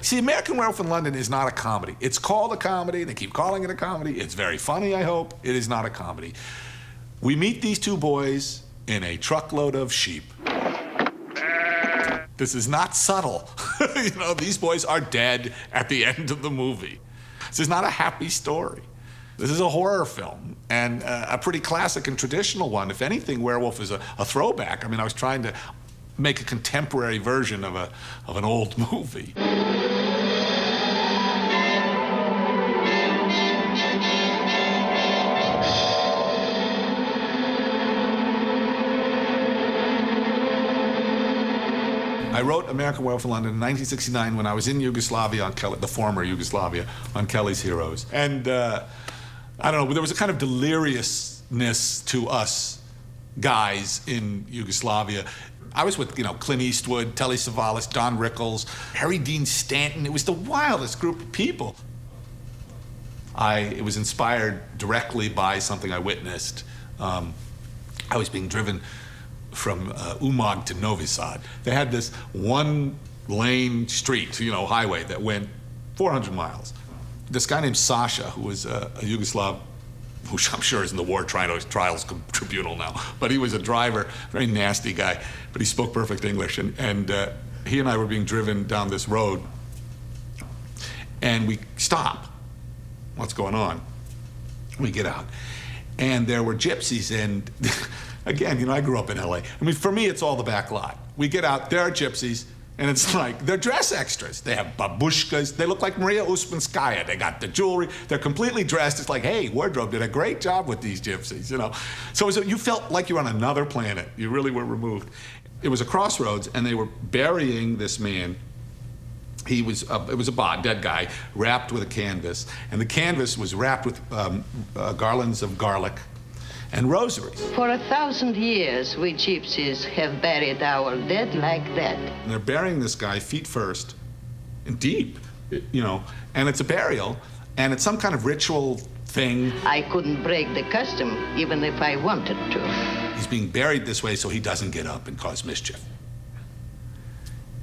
See, American Werewolf in London is not a comedy. It's called a comedy. They keep calling it a comedy. It's very funny, I hope. It is not a comedy. We meet these two boys in a truckload of sheep. This is not subtle. You know, these boys are dead at the end of the movie. This is not a happy story. This is a horror film, and a pretty classic and traditional one. If anything, Werewolf is a throwback. I mean, I was trying to make a contemporary version of an old movie. I wrote American Werewolf in London in 1969 when I was in Yugoslavia on the former Yugoslavia, on Kelly's Heroes. And I don't know, there was a kind of deliriousness to us guys in Yugoslavia. I was with, Clint Eastwood, Telly Savalas, Don Rickles, Harry Dean Stanton. It was the wildest group of people. It was inspired directly by something I witnessed. I was being driven from Umag to Novi Sad. They had this one-lane street, highway that went 400 miles. This guy named Sasha, who was a Yugoslav, who I'm sure is in the War Trials Tribunal now, but he was a driver, very nasty guy, but he spoke perfect English. And he and I were being driven down this road, and we stop. What's going on? We get out, and there were gypsies, and again, I grew up in LA. I mean, for me, it's all the back lot. We get out, there are gypsies, and it's like, they're dress extras. They have babushkas. They look like Maria Usmanskaya. They got the jewelry. They're completely dressed. It's like, hey, wardrobe did a great job with these gypsies, So you felt like you were on another planet. You really were removed. It was a crossroads, and they were burying this man. It was a dead guy, wrapped with a canvas, and the canvas was wrapped with garlands of garlic and rosaries. For 1,000 years, we gypsies have buried our dead like that. And they're burying this guy feet first, and deep, and it's a burial, and it's some kind of ritual thing. I couldn't break the custom, even if I wanted to. He's being buried this way so he doesn't get up and cause mischief.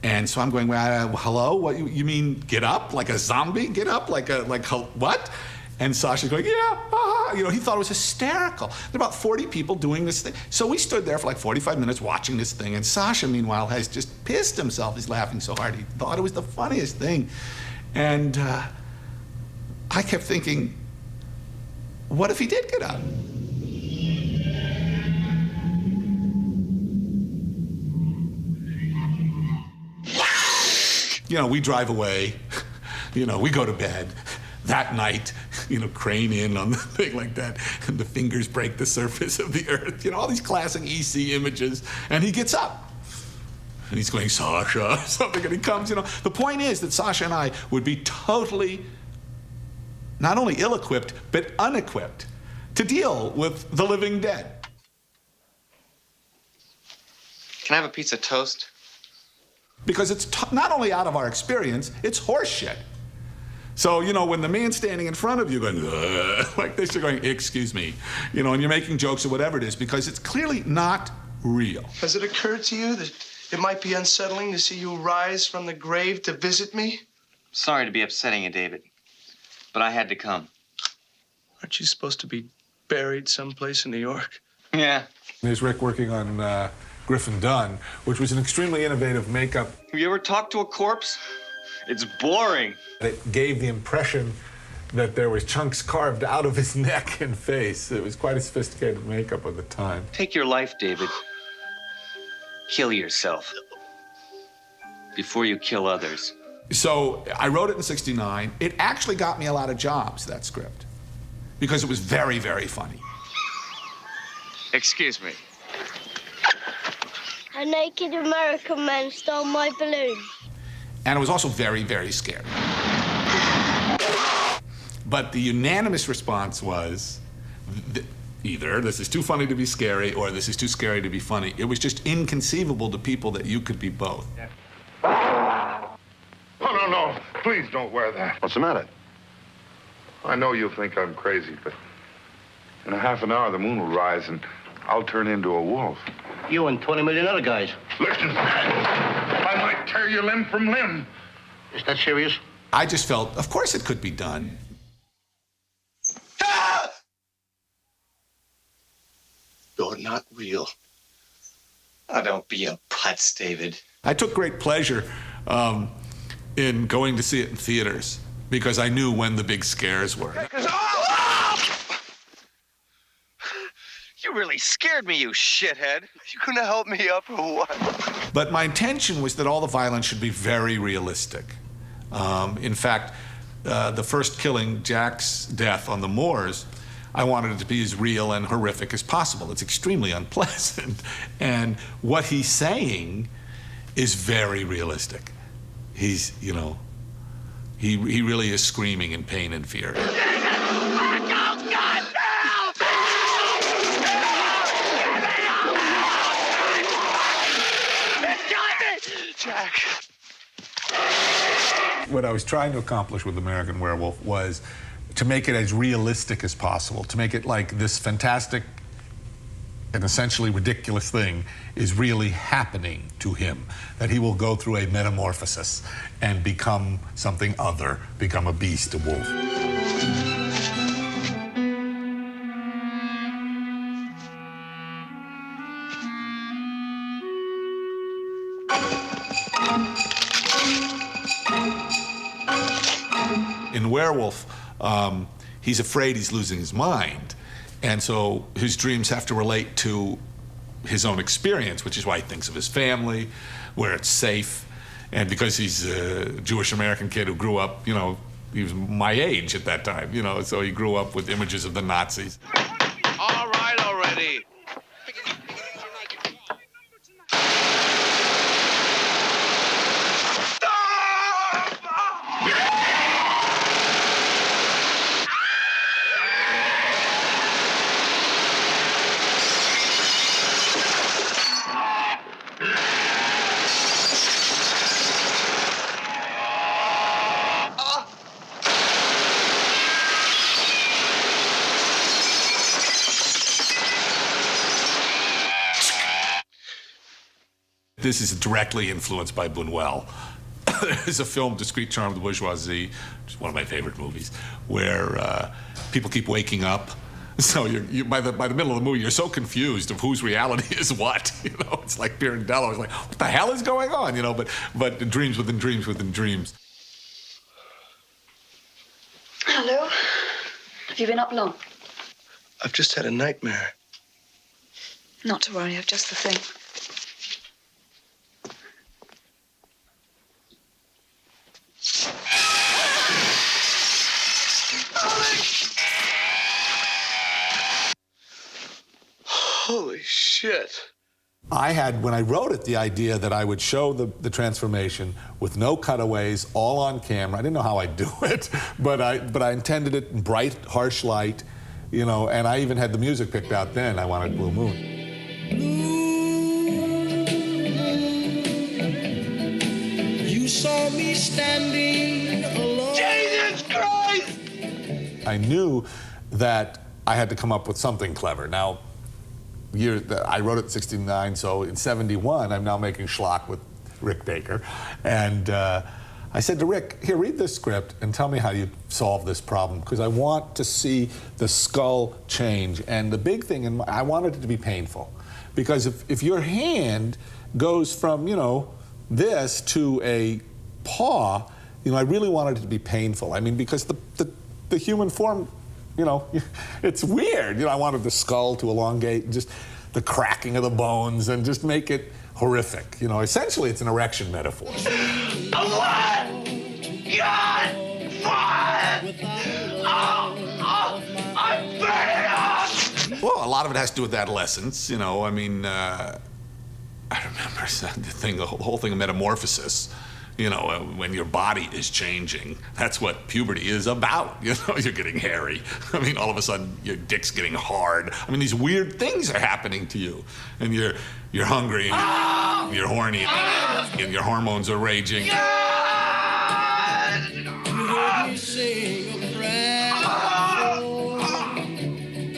And so I'm going, hello? What you mean get up? Like a zombie? Get up? Like what? And Sasha's going, yeah, he thought it was hysterical. There were about 40 people doing this thing. So we stood there for like 45 minutes watching this thing, and Sasha, meanwhile, has just pissed himself. He's laughing so hard. He thought it was the funniest thing. And I kept thinking, what if he did get up? We drive away, we go to bed. That night, crane in on the thing like that, and the fingers break the surface of the earth, all these classic EC images, and he gets up. And he's going, Sasha, something, and he comes, The point is that Sasha and I would be totally, not only ill-equipped, but unequipped to deal with the living dead. Can I have a piece of toast? Because it's not only out of our experience, it's horse shit. So, when the man's standing in front of you going, like this, you're going, excuse me, and you're making jokes or whatever it is, because it's clearly not real. Has it occurred to you that it might be unsettling to see you rise from the grave to visit me? Sorry to be upsetting you, David, but I had to come. Aren't you supposed to be buried someplace in New York? Yeah. There's Rick working on Griffin Dunn, which was an extremely innovative makeup. Have you ever talked to a corpse? It's boring. It gave the impression that there was chunks carved out of his neck and face. It was quite a sophisticated makeup at the time. Take your life, David. Kill yourself before you kill others. So I wrote it in '69. It actually got me a lot of jobs, that script, because it was very, very funny. Excuse me. A naked American man stole my balloon. And it was also very, very scary. But the unanimous response was either this is too funny to be scary or this is too scary to be funny. It was just inconceivable to people that you could be both. Oh, no. Please don't wear that. What's the matter? I know you'll think I'm crazy, but in a half an hour, the moon will rise and I'll turn into a wolf. You and 20 million other guys. Listen, I might tear you limb from limb. Is that serious? I just felt, of course it could be done. You're not real. Oh, don't be a putz, David. I took great pleasure in going to see it in theaters because I knew when the big scares were. You really scared me, you shithead. You gonna help me up or what? But my intention was that all the violence should be very realistic. In fact, the first killing, Jack's death on the moors, I wanted it to be as real and horrific as possible. It's extremely unpleasant. And what he's saying is very realistic. He's, you know, he really is screaming in pain and fear. Jack. What I was trying to accomplish with American Werewolf was to make it as realistic as possible, to make it like this fantastic and essentially ridiculous thing is really happening to him, that he will go through a metamorphosis and become something other, become a beast, a wolf. In Werewolf, he's afraid he's losing his mind. And so his dreams have to relate to his own experience, which is why he thinks of his family, where it's safe. And because he's a Jewish American kid who grew up, you know, he was my age at that time, you know, so he grew up with images of the Nazis. All right already. This is directly influenced by Buñuel. There's a film, Discreet Charm of the Bourgeoisie, which is one of my favorite movies, where people keep waking up. So you by the middle of the movie, you're so confused of whose reality is what. You know, it's like Pirandello. It's like, what the hell is going on? You know, but dreams within dreams within dreams. Hello. Have you been up long? I've just had a nightmare. Not to worry, I've just the thing. Holy shit. I had, when I wrote it, the idea that I would show the transformation with no cutaways, all on camera. I didn't know how I'd do it, but I intended it in bright, harsh light, you know, and I even had the music picked out then. I wanted Blue Moon. You saw me standing alone. Jesus Christ! I knew that I had to come up with something clever. Now, I wrote it in '69, so in '71, I'm now making schlock with Rick Baker. And I said to Rick, here, read this script and tell me how you solve this problem, because I want to see the skull change. And the big thing, I wanted it to be painful. Because if your hand goes from, you know, this to a paw, you know, I really wanted it to be painful. I mean, because the human form, you know, it's weird. You know, I wanted the skull to elongate, and just the cracking of the bones, and just make it horrific. You know, essentially, it's an erection metaphor. God! Fire! I'm burning up! Well, a lot of it has to do with adolescence. You know, I mean, I remember the whole thing of metamorphosis. You know, when your body is changing, that's what puberty is about. You know, you're getting hairy. I mean, all of a sudden, your dick's getting hard. I mean, these weird things are happening to you. And you're hungry, and you're horny, and your hormones are raging. You heard me sing a prayer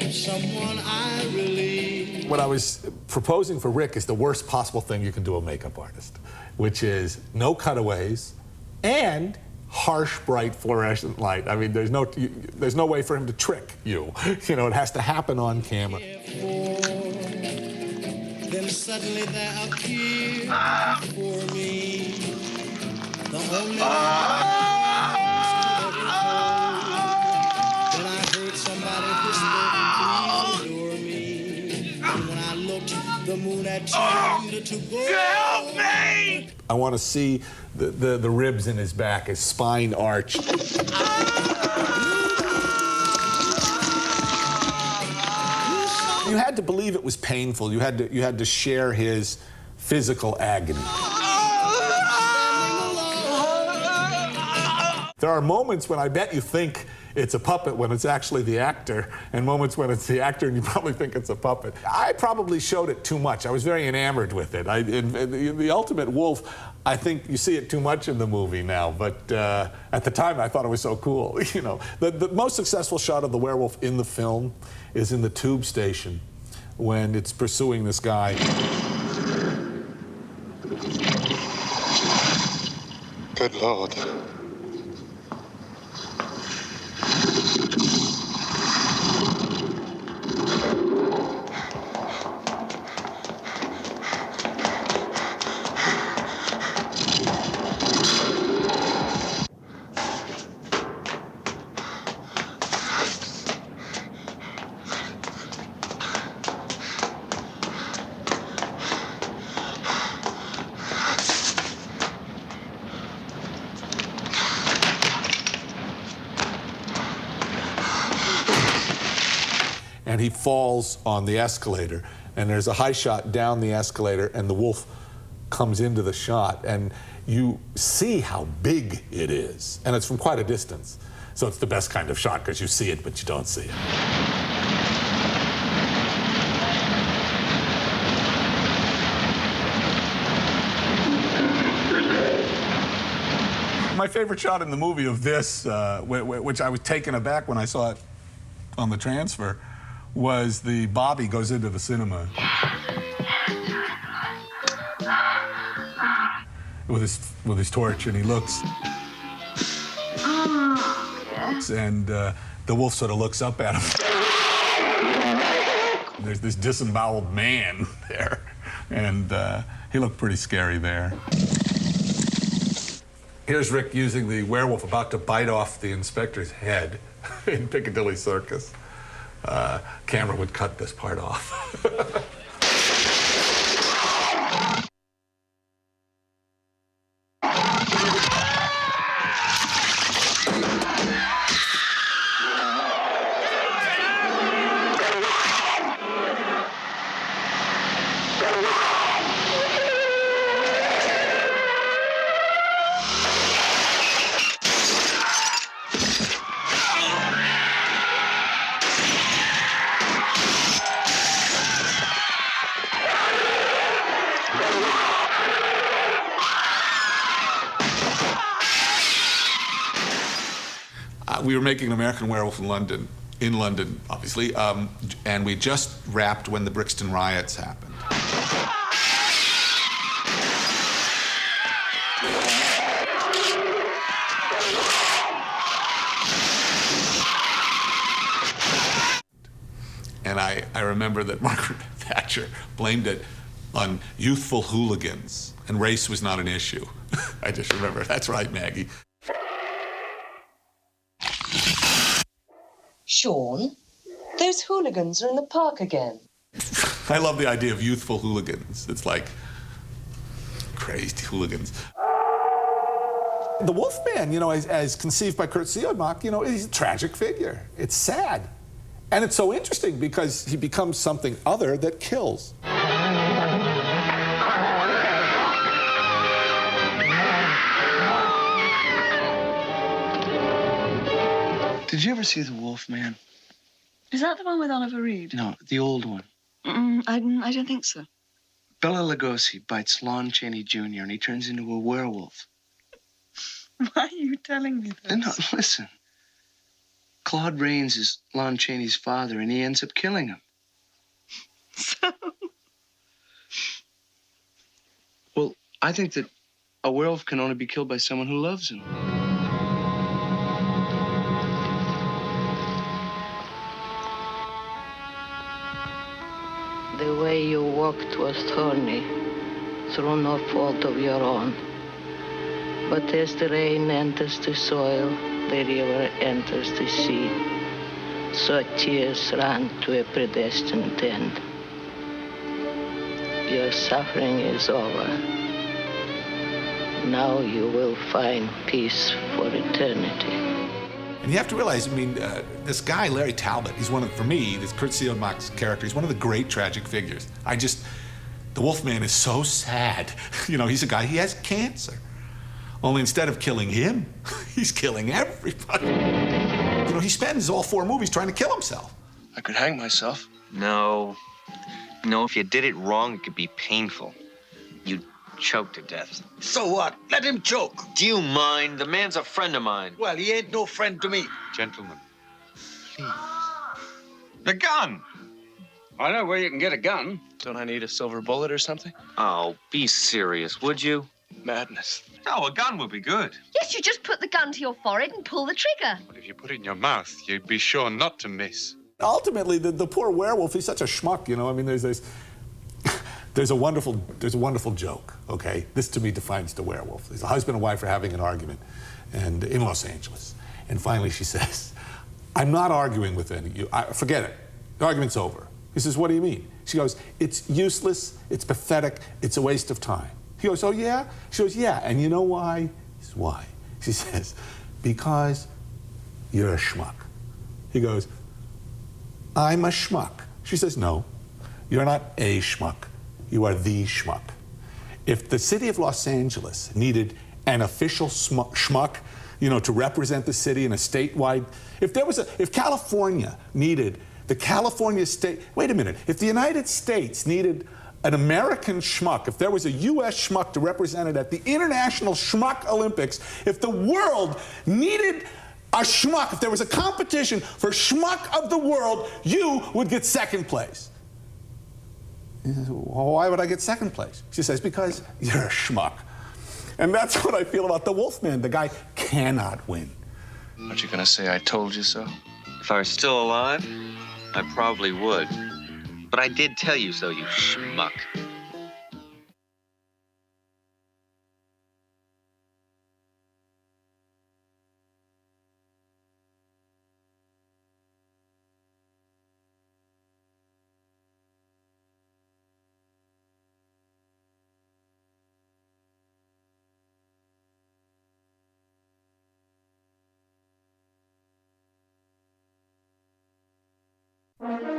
for someone I really... What I was proposing for Rick is the worst possible thing you can do a makeup artist, which is no cutaways, and harsh, bright, fluorescent light. I mean, there's no way for him to trick you. You know, it has to happen on camera. Then suddenly there appeared before me the only Then I heard somebody whisper, please adore me. And when I looked, the moon had turned to gold. Help me! I want to see the ribs in his back, his spine arch. You had to believe it was painful. You had to share his physical agony. There are moments when I bet you think it's a puppet when it's actually the actor, and moments when it's the actor and you probably think it's a puppet. I probably showed it too much. I was very enamored with it. In the Ultimate Wolf, I think you see it too much in the movie now, but at the time I thought it was so cool. You know, the most successful shot of the werewolf in the film is in the tube station when it's pursuing this guy. Good Lord. And he falls on the escalator, and there's a high shot down the escalator, and the wolf comes into the shot, and you see how big it is, and it's from quite a distance. So it's the best kind of shot because you see it, but you don't see it. My favorite shot in the movie of this, which I was taken aback when I saw it on the transfer, was the Bobby goes into the cinema with his torch, and he looks, and the wolf sort of looks up at him. There's this disemboweled man there, and he looked pretty scary there. Here's Rick using the werewolf about to bite off the inspector's head in Piccadilly Circus. Camera would cut this part off. We were making American Werewolf in London, obviously, and we just wrapped when the Brixton riots happened. And I remember that Margaret Thatcher blamed it on youthful hooligans, and race was not an issue. I just remember, that's right, Maggie. Sean, those hooligans are in the park again. I love the idea of youthful hooligans. It's like crazy hooligans. The Wolfman, you know, as conceived by Kurt Siodmak, you know, he's a tragic figure. It's sad. And it's so interesting because he becomes something other that kills. Did you ever see The Wolf Man? Is that the one with Oliver Reed? No, the old one. I don't think so. Bela Lugosi bites Lon Chaney Jr. and he turns into a werewolf. Why are you telling me this? No, listen. Claude Rains is Lon Chaney's father, and he ends up killing him. So? Well, I think that A werewolf can only be killed by someone who loves him. The way you walked was thorny, through no fault of your own. But as the rain enters the soil, the river enters the sea. So tears run to a predestined end. Your suffering is over. Now you will find peace for eternity. And you have to realize, I mean, this guy, Larry Talbot, he's one of, for me, this Kurt Siodmak's character, he's one of the great tragic figures. The Wolfman is so sad. You know, he's a guy, he has cancer. Only instead of killing him, he's killing everybody. You know, he spends all 4 movies trying to kill himself. I could hang myself. No. No, if you did it wrong, it could be painful. You'd choke to death. So what? Let him choke. Do you mind? The man's a friend of mine. Well, he ain't no friend to me. Gentlemen, please. The gun! I know where you can get a gun. Don't I need a silver bullet or something? Oh, be serious, would you? Madness. Oh, a gun would be good. Yes, you just put the gun to your forehead and pull the trigger. But if you put it in your mouth, you'd be sure not to miss. Ultimately, the poor werewolf, he's such a schmuck, you know. I mean, there's a wonderful joke, okay? This, to me, defines the werewolf. There's a husband and wife are having an argument and in Los Angeles. And finally she says, I'm not arguing with any of you. Forget it. The argument's over. He says, what do you mean? She goes, it's useless, it's pathetic, it's a waste of time. He goes, oh, yeah? She goes, yeah. And you know why? He says, why? She says, because you're a schmuck. He goes, I'm a schmuck. She says, no, you're not a schmuck. You are the schmuck. If the city of Los Angeles needed an official schmuck, you know, to represent the city in a statewide, if California needed the California state, wait a minute, if the United States needed an American schmuck, if there was a U.S. schmuck to represent it at the International Schmuck Olympics, if the world needed a schmuck, if there was a competition for schmuck of the world, you would get second place. He says, well, why would I get second place? She says, because you're a schmuck. And that's what I feel about the Wolfman. The guy cannot win. Aren't you gonna say I told you so? If I were still alive, I probably would. But I did tell you so, you schmuck. Thank you.